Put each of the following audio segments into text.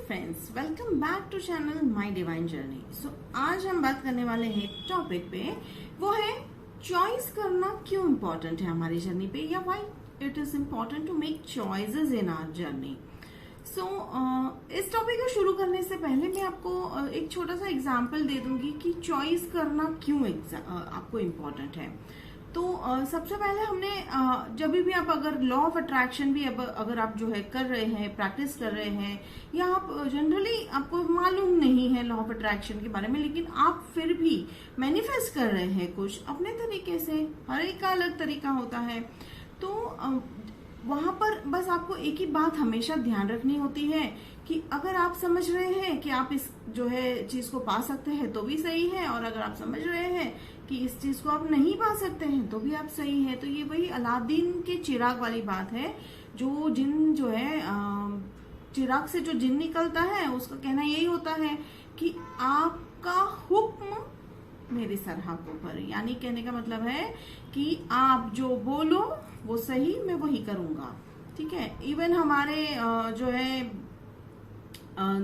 Friends, welcome back to channel my divine journey. So आज हम बात करने वाले हैं टॉपिक पे, वो है चॉइस करना क्यों इम्पोर्टेंट है हमारी जर्नी पे, या why it is important to make choices in our journey. So इस टॉपिक को शुरू करने से पहले मैं आपको एक छोटा सा एग्जाम्पल दे दूंगी कि चॉइस करना क्यों आपको इम्पोर्टेंट है। तो सबसे पहले हमने जब भी आप अगर लॉ ऑफ अट्रैक्शन भी अगर आप जो है कर रहे हैं, प्रैक्टिस कर रहे हैं, या आप जनरली आपको मालूम नहीं है लॉ ऑफ अट्रैक्शन के बारे में, लेकिन आप फिर भी मैनिफेस्ट कर रहे हैं कुछ अपने तरीके से, हर एक का अलग तरीका होता है। तो वहां पर बस आपको एक ही बात हमेशा ध्यान रखनी होती है कि अगर आप समझ रहे हैं कि आप इस जो है चीज को पा सकते हैं तो भी सही है, और अगर आप समझ रहे हैं कि इस चीज को आप नहीं पा सकते हैं तो भी आप सही है। तो ये वही अलादीन के चिराग वाली बात है। जो जिन जो है चिराग से जो जिन निकलता है उसका कहना यही होता है कि आपका हुक्म मेरी सरहाकों पर, यानी कहने का मतलब है कि आप जो बोलो वो सही, मैं वही करूंगा। ठीक है। इवन हमारे जो है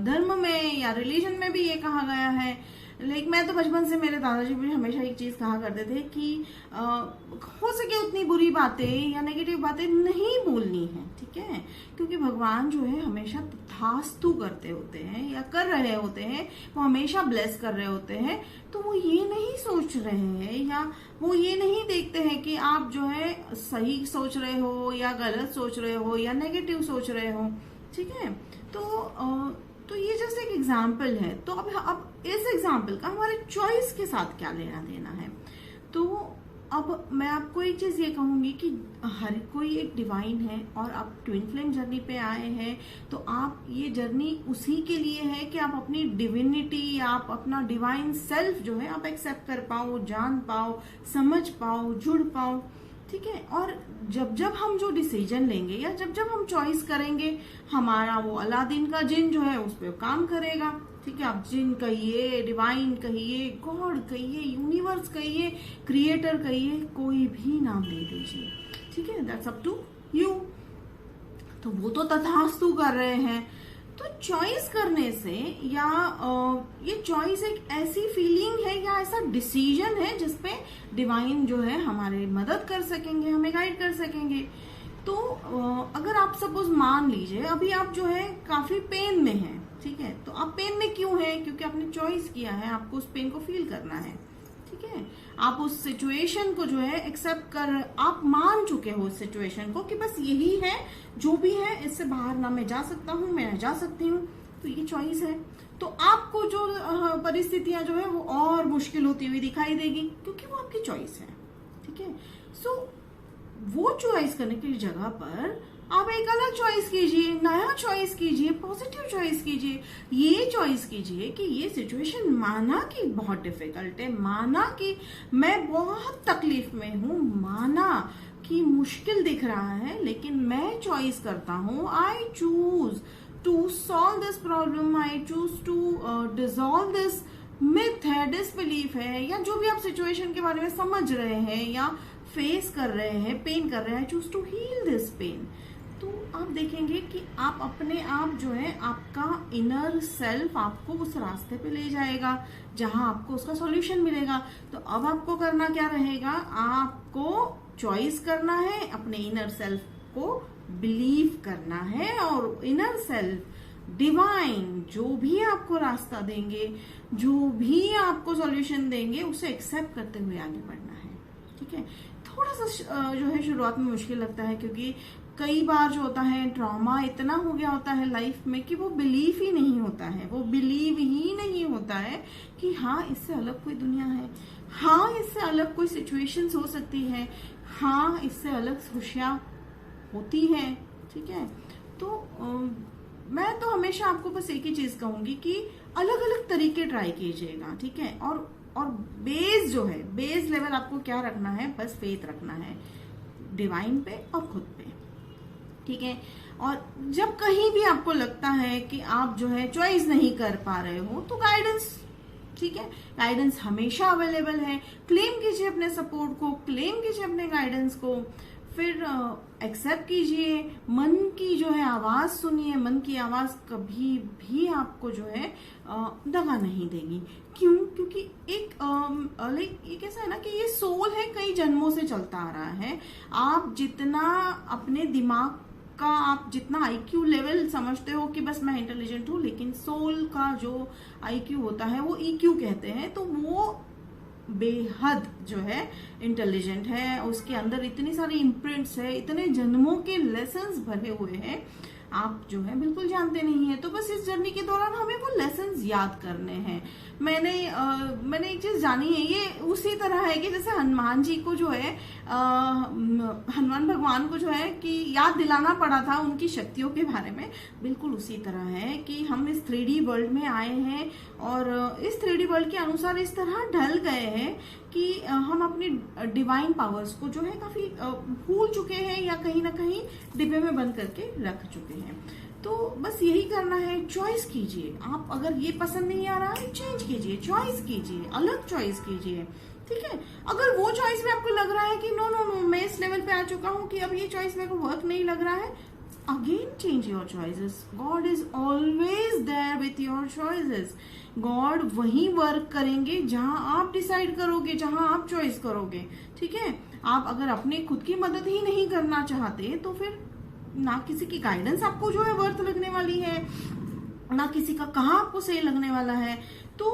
धर्म में या रिलीजन में भी ये कहा गया है। लेकिन मैं तो बचपन से, मेरे दादाजी भी हमेशा एक चीज कहा करते थे कि हो सके उतनी बुरी बातें या नेगेटिव बातें नहीं बोलनी है। ठीक है। क्योंकि भगवान जो है हमेशा तथास्तु करते होते हैं या कर रहे होते हैं, वो हमेशा ब्लेस कर रहे होते हैं। तो वो ये नहीं सोच रहे हैं या वो ये नहीं देखते हैं कि आप जो है सही सोच रहे हो या गलत सोच रहे हो या नेगेटिव सोच रहे हो। ठीक है। तो ये जस्ट एक एग्जाम्पल है। तो अब इस एग्जाम्पल का हमारे चॉइस के साथ क्या लेना देना है। तो अब मैं आपको एक चीज ये कहूंगी कि हर कोई एक डिवाइन है और आप ट्विन फ्लेम जर्नी पे आए हैं, तो आप ये जर्नी उसी के लिए है कि आप अपनी डिविनिटी या आप अपना डिवाइन सेल्फ जो है आप एक्सेप्ट कर पाओ, जान पाओ, समझ पाओ, जुड़ पाओ। ठीक है। और जब जब हम जो डिसीजन लेंगे या जब जब हम चॉइस करेंगे, हमारा वो अलादीन का जिन जो है उस पर काम करेगा। ठीक है। आप जिन कहिए, डिवाइन कहिए, गॉड कहिए, यूनिवर्स कहिए, क्रिएटर कहिए, कोई भी नाम दे दीजिए। ठीक है। That's up to you. तो वो तो तथास्तु कर रहे हैं। तो चॉइस करने से या ये चॉइस एक ऐसी फीलिंग है या ऐसा डिसीजन है जिसपे डिवाइन जो है हमारे मदद कर सकेंगे, हमें गाइड कर सकेंगे। तो अगर आप सपोज मान लीजिए अभी आप जो है काफी पेन में हैं। ठीक है। तो आप पेन में क्यों हैं? क्योंकि आपने चॉइस किया है, आपको उस पेन को फील करना है। ठीक है। आप उस सिचुएशन को जो है एक्सेप्ट कर, आप मान चुके हो उस सिचुएशन को कि बस यही है, जो भी है इससे बाहर ना मैं जा सकता हूँ, मैं ना जा सकती हूँ। तो ये चॉइस है। तो आपको जो परिस्थितियां जो है वो और मुश्किल होती हुई दिखाई देगी, क्योंकि वो आपकी चॉइस है। ठीक है। सो वो चॉइस करने की जगह पर आप एक अलग चॉइस कीजिए, नया चॉइस कीजिए, पॉजिटिव चॉइस कीजिए। ये चॉइस कीजिए कि ये सिचुएशन माना कि बहुत डिफिकल्ट है, माना कि मैं बहुत तकलीफ में हूं, माना कि मुश्किल दिख रहा है, लेकिन मैं चॉइस करता हूं, I choose to solve this problem, I choose to dissolve this myth है, डिसबिलीफ है, या जो भी आप सिचुएशन के बारे में समझ रहे हैं या फेस कर रहे हैं, पेन कर रहे हैं, choose to heal this pain. तो आप देखेंगे कि आप अपने आप जो है, आपका इनर सेल्फ आपको उस रास्ते पे ले जाएगा जहां आपको उसका सॉल्यूशन मिलेगा। तो अब आपको करना क्या रहेगा? आपको चॉइस करना है, अपने इनर सेल्फ को बिलीव करना है, और इनर सेल्फ डिवाइन जो भी आपको रास्ता देंगे, जो भी आपको सॉल्यूशन देंगे, उसे एक्सेप्ट करते हुए आगे बढ़ना है। ठीक है। थोड़ा सा जो है शुरुआत में मुश्किल लगता है, क्योंकि कई बार जो होता है ट्रॉमा इतना हो गया होता है लाइफ में कि वो बिलीव ही नहीं होता है, वो बिलीव ही नहीं होता है कि हाँ इससे अलग कोई दुनिया है, हाँ इससे अलग कोई सिचुएशंस हो सकती है, हाँ इससे अलग खुशियां होती हैं। ठीक है। तो मैं तो हमेशा आपको बस एक ही चीज कहूंगी कि अलग अलग तरीके ट्राई कीजिएगा। ठीक है। और बेस जो है, बेस लेवल आपको क्या रखना है? बस फेथ रखना है डिवाइन पे और खुद पे। ठीक है। और जब कहीं भी आपको लगता है कि आप जो है चॉइस नहीं कर पा रहे हो, तो गाइडेंस, ठीक है, गाइडेंस हमेशा अवेलेबल है। क्लेम कीजिए अपने सपोर्ट को, क्लेम कीजिए अपने गाइडेंस को। फिर एक्सेप्ट कीजिए, मन की जो है आवाज सुनिए। मन की आवाज कभी भी आपको जो है दगा नहीं देगी। क्यों? क्योंकि एक लाइक ये कैसा है ना कि ये सोल है, कई जन्मों से चलता आ रहा है। आप जितना अपने दिमाग का आप जितना आईक्यू लेवल समझते हो कि बस मैं इंटेलिजेंट हूं, लेकिन सोल का जो आईक्यू होता है वो ईक्यू कहते हैं, तो वो बेहद जो है इंटेलिजेंट है। उसके अंदर इतनी सारी इम्प्रिंट्स है, इतने जन्मों के लेसन्स भरे हुए हैं, आप जो है बिल्कुल जानते नहीं है। तो बस इस जर्नी के दौरान हमें वो लेसन्स याद करने हैं। मैंने एक चीज जानी है, ये उसी तरह है कि जैसे हनुमान जी को जो है हनुमान भगवान को जो है कि याद दिलाना पड़ा था उनकी शक्तियों के बारे में, बिल्कुल उसी तरह है कि हम इस 3D वर्ल्ड में आए हैं और इस 3D वर्ल्ड के अनुसार इस तरह ढल गए हैं कि हम अपनी डिवाइन पावर्स को जो है काफी भूल चुके हैं या कहीं ना कहीं डिब्बे में बंद करके रख चुके हैं। तो बस यही करना है, चॉइस कीजिए। आप अगर ये पसंद नहीं आ रहा है, चेंज कीजिए, चॉइस कीजिए, अलग चॉइस कीजिए, ठीक है। अगर वो चॉइस में आपको लग रहा है कि नो नो नो मैं इस लेवल पे आ चुका हूं कि अब ये चॉइस मेरे को वर्क नहीं लग रहा है, again change your choices. God is always there with your choices. God वहीं वर्क करेंगे जहां आप डिसाइड करोगे, जहां आप चॉइस करोगे, ठीक है। आप अगर अपने खुद की मदद ही नहीं करना चाहते तो फिर ना किसी की गाइडेंस आपको जो है वर्थ लगने वाली है, ना किसी का कहा आपको सही लगने वाला है। तो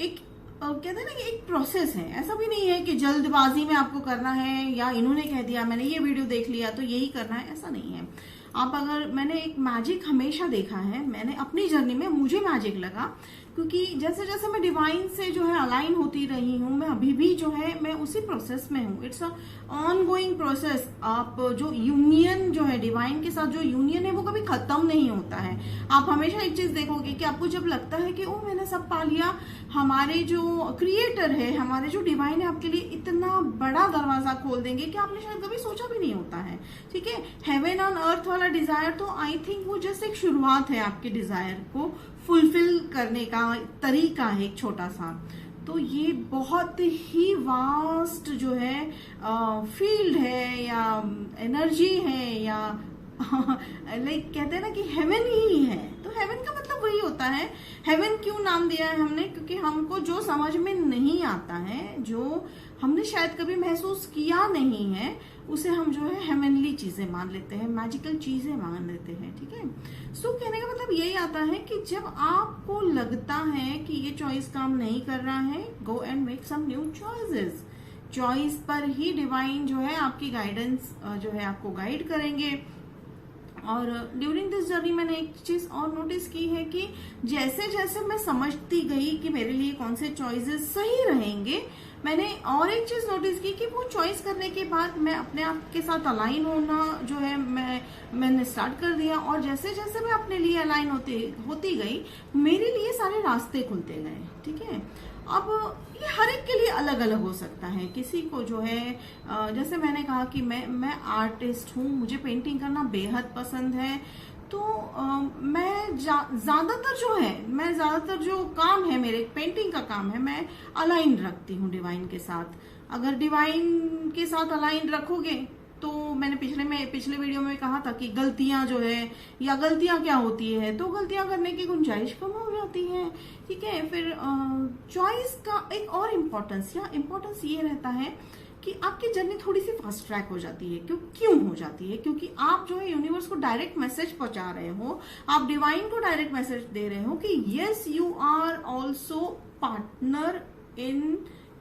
एक कहते हैं ना कि एक प्रोसेस है, ऐसा भी नहीं है कि जल्दबाजी में आपको करना है या इन्होंने कह दिया मैंने ये वीडियो देख लिया तो यही करना है, ऐसा नहीं है। आप अगर मैंने एक मैजिक हमेशा देखा है, मैंने अपनी जर्नी में मुझे मैजिक लगा क्योंकि जैसे जैसे मैं डिवाइन से जो है अलाइन होती रही हूँ, मैं अभी भी जो है मैं उसी प्रोसेस में हूँ। It's a on going process. आप जो यूनियन जो है डिवाइन के साथ जो यूनियन है वो कभी खत्म नहीं होता है। आप हमेशा एक चीज देखोगे कि आपको जब लगता है कि ओ मैंने सब पा लिया, हमारे जो क्रिएटर है, हमारे जो डिवाइन है आपके लिए इतना बड़ा दरवाजा खोल देंगे कि आपने शायद कभी सोचा भी नहीं होता है, ठीक है। हेवन ऑन अर्थ वाला डिजायर तो आई थिंक वो जस्ट एक शुरुआत है आपके डिजायर को फुलफिल करने का तरीका है, एक छोटा सा। तो ये बहुत ही वास्ट जो है फील्ड है या एनर्जी है या लाइक कहते हैं ना कि हेवन ही है। तो हेवन का मतलब वही होता है। हेवन क्यों नाम दिया है हमने? क्योंकि हमको जो समझ में नहीं आता है, जो हमने शायद कभी महसूस किया नहीं है, उसे हम जो है हेवनली चीजें मान लेते हैं, मैजिकल चीजें मान लेते हैं, ठीक है। सो कहने का मतलब यही आता है कि जब आपको लगता है कि ये चॉइस काम नहीं कर रहा है, go and make some new choices. Choice पर ही डिवाइन जो है आपकी गाइडेंस जो है आपको गाइड करेंगे। और ड्यूरिंग दिस जर्नी मैंने एक चीज और नोटिस की है कि जैसे जैसे मैं समझती गई कि मेरे लिए कौन से चॉइसेस सही रहेंगे, मैंने और एक चीज नोटिस की कि वो चॉइस करने के बाद मैं अपने आप के साथ अलाइन होना जो है मैंने स्टार्ट कर दिया। और जैसे जैसे मैं अपने लिए अलाइन होती गई, मेरे लिए सारे रास्ते खुलते गए, ठीक है। अब ये हर एक के लिए अलग अलग हो सकता है। किसी को जो है जैसे मैंने कहा कि मैं आर्टिस्ट हूँ, मुझे पेंटिंग करना बेहद पसंद है, तो मैं ज्यादातर जो काम है मेरे पेंटिंग का काम है, मैं अलाइन रखती हूँ डिवाइन के साथ। अगर डिवाइन के साथ अलाइन रखोगे तो मैंने पिछले वीडियो में कहा था कि गलतियां जो है या गलतियां क्या होती है, तो गलतियां करने की गुंजाइश कम हो जाती है, ठीक है। फिर चॉइस का एक और इम्पोर्टेंस ये रहता है कि आपकी जर्नी थोड़ी सी फास्ट ट्रैक हो जाती है। क्यों हो जाती है? क्योंकि आप जो है यूनिवर्स को डायरेक्ट मैसेज पहुंचा रहे हो, आप डिवाइन को डायरेक्ट मैसेज दे रहे हो कि yes you are also partner in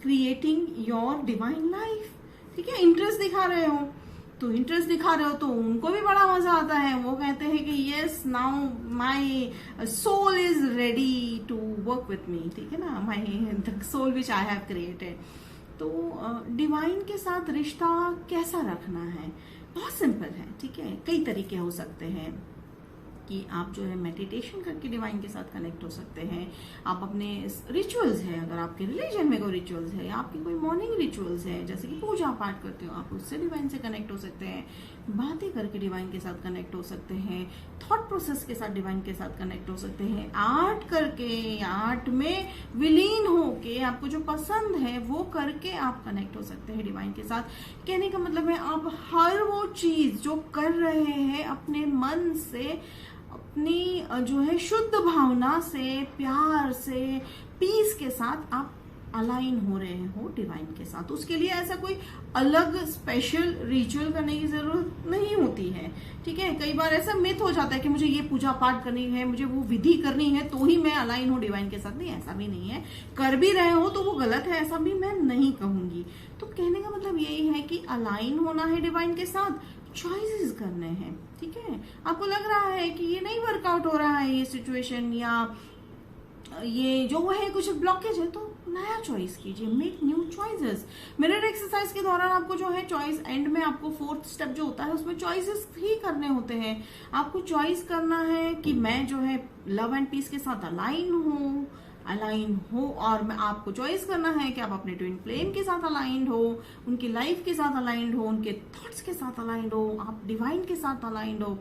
creating your divine life, ठीक है। इंटरेस्ट दिखा रहे हो तो उनको भी बड़ा मजा आता है। वो कहते हैं कि yes now my soul is ready to work with me, ठीक है ना, my soul which I have created. तो डिवाइन के साथ रिश्ता कैसा रखना है? बहुत सिंपल है, ठीक है। कई तरीके हो सकते हैं कि आप जो है मेडिटेशन करके डिवाइन के साथ कनेक्ट हो सकते हैं। आप अपने रिचुअल्स है, अगर आपके रिलीजन में कोई रिचुअल्स है या आपकी कोई मॉर्निंग रिचुअल्स है, जैसे कि पूजा पाठ करते हो, आप उससे डिवाइन से कनेक्ट हो सकते हैं। बातें करके डिवाइन के साथ कनेक्ट हो सकते हैं, थॉट प्रोसेस के साथ डिवाइन के साथ कनेक्ट हो सकते हैं, आर्ट करके, आर्ट में विलीन होके आपको जो पसंद है वो करके आप कनेक्ट हो सकते हैं डिवाइन के साथ। कहने का मतलब है आप हर वो चीज जो कर रहे हैं अपने मन से, अपनी जो है शुद्ध भावना से, प्यार से, पीस के साथ आप अलाइन हो रहे हो डिवाइन के साथ। उसके लिए ऐसा कोई अलग स्पेशल रिचुअल करने की जरूरत नहीं होती है, ठीक है। कई बार ऐसा मिथ हो जाता है कि मुझे ये पूजा पाठ करनी है, मुझे वो विधि करनी है तो ही मैं अलाइन हूँ डिवाइन के साथ। नहीं, ऐसा भी नहीं है। कर भी रहे हो तो वो गलत है, ऐसा भी मैं नहीं कहूंगी। तो कहने का मतलब यही है कि अलाइन होना है डिवाइन के साथ, चॉइसेस करने हैं, ठीक है। आपको लग रहा है कि ये नहीं वर्कआउट हो रहा है ये सिचुएशन, या ये जो है कुछ ब्लॉकेज है, तो नया चॉइस कीजिए, make new choices. Mirror exercise के दौरान आपको जो है चॉइस, एंड में आपको 4th स्टेप जो होता है उसमें चॉइसेस ही करने होते हैं। आपको चॉइस करना है कि मैं जो है लव एंड पीस के साथ अलाइन हो, और मैं आपको चॉइस करना है कि आप अपने ट्विन फ्लेम के साथ अलाइंड हो, उनकी लाइफ के साथ अलाइंड हो, उनके थॉट्स के साथ अलाइंड हो, आप डिवाइन के साथ अलाइंड हो।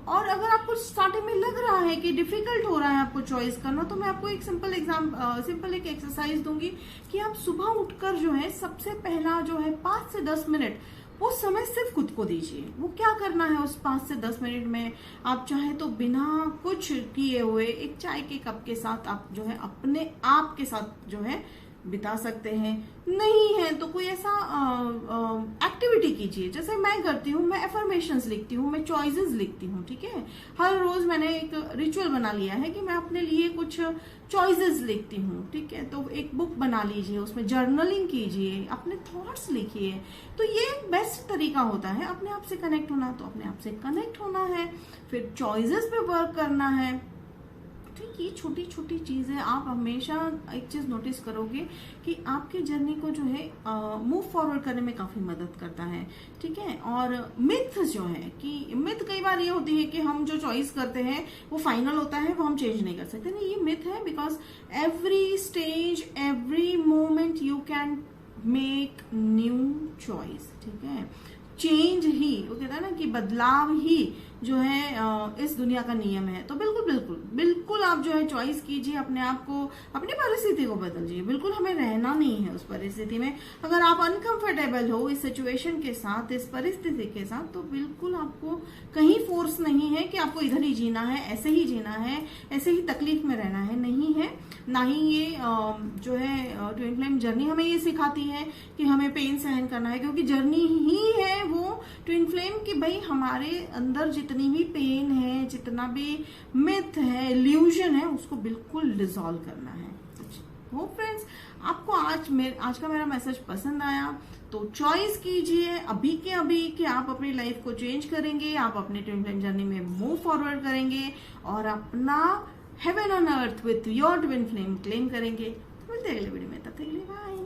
और अगर आपको स्टार्टिंग में लग रहा है कि डिफिकल्ट हो रहा है आपको चॉइस करना, तो मैं आपको एक सिंपल एक एक्सरसाइज दूंगी कि आप सुबह उठकर जो है सबसे पहला जो है 5 से 10 मिनट वो समय सिर्फ खुद को दीजिए। वो क्या करना है उस 5 से 10 मिनट में, आप चाहे तो बिना कुछ किए हुए एक चाय के कप के साथ आप जो है अपने आप के साथ जो है बिता सकते हैं। नहीं है तो कोई ऐसा एक्टिविटी कीजिए जैसे मैं करती हूँ, मैं एफर्मेशंस लिखती हूँ, मैं चॉइसेस लिखती हूँ, ठीक है। हर रोज मैंने एक रिचुअल बना लिया है कि मैं अपने लिए कुछ चॉइसेस लिखती हूँ, ठीक है। तो एक बुक बना लीजिए, उसमें जर्नलिंग कीजिए, अपने थॉट्स लिखिए। तो ये एक बेस्ट तरीका होता है अपने आप से कनेक्ट होना। तो अपने आप से कनेक्ट होना है, फिर चॉइसेस पे वर्क करना है, ठीक। ये छोटी छोटी चीजें आप हमेशा एक चीज नोटिस करोगे कि आपके जर्नी को जो है मूव फॉरवर्ड करने में काफी मदद करता है, ठीक है। और मिथ जो है कि मिथ कई बार ये होती है कि हम जो चॉइस करते हैं वो फाइनल होता है, वो हम चेंज नहीं कर सकते। नहीं, ये मिथ है, because every stage, every moment you can make new choice, ठीक है। चेंज ही, वो कहता है ना कि बदलाव ही जो है इस दुनिया का नियम है। तो बिल्कुल बिल्कुल बिल्कुल आप जो है चॉइस कीजिए, अपने आप को, अपनी परिस्थिति को बदलिए। बिल्कुल हमें रहना नहीं है उस परिस्थिति में। अगर आप अनकंफर्टेबल हो इस सिचुएशन के साथ, इस परिस्थिति के साथ, तो बिल्कुल आपको कहीं फोर्स नहीं है कि आपको इधर ही जीना है, ऐसे ही जीना है, ऐसे ही तकलीफ में रहना है, नहीं है। ना ही ये जो है ट्विन फ्लेम जर्नी हमें ये सिखाती है कि हमें पेन सहन करना है, क्योंकि जर्नी ही है वो ट्विन फ्लेम की भाई हमारे अंदर जितनी भी पेन है, जितना भी मिथ है, इल्यूजन है, उसको बिल्कुल डिसॉल्व करना है। हो फ्रेंड्स, आपको आज का मेरा मैसेज पसंद आया तो चॉइस कीजिए अभी के अभी कि आप अपनी लाइफ को चेंज करेंगे, आप अपने ट्विन फ्लेम जर्नी में मूव फॉरवर्ड करेंगे और अपना heaven on earth with your twin flame claim करेंगे। मिलते हैं अगले वीडियो में, तब तक के लिए बाय।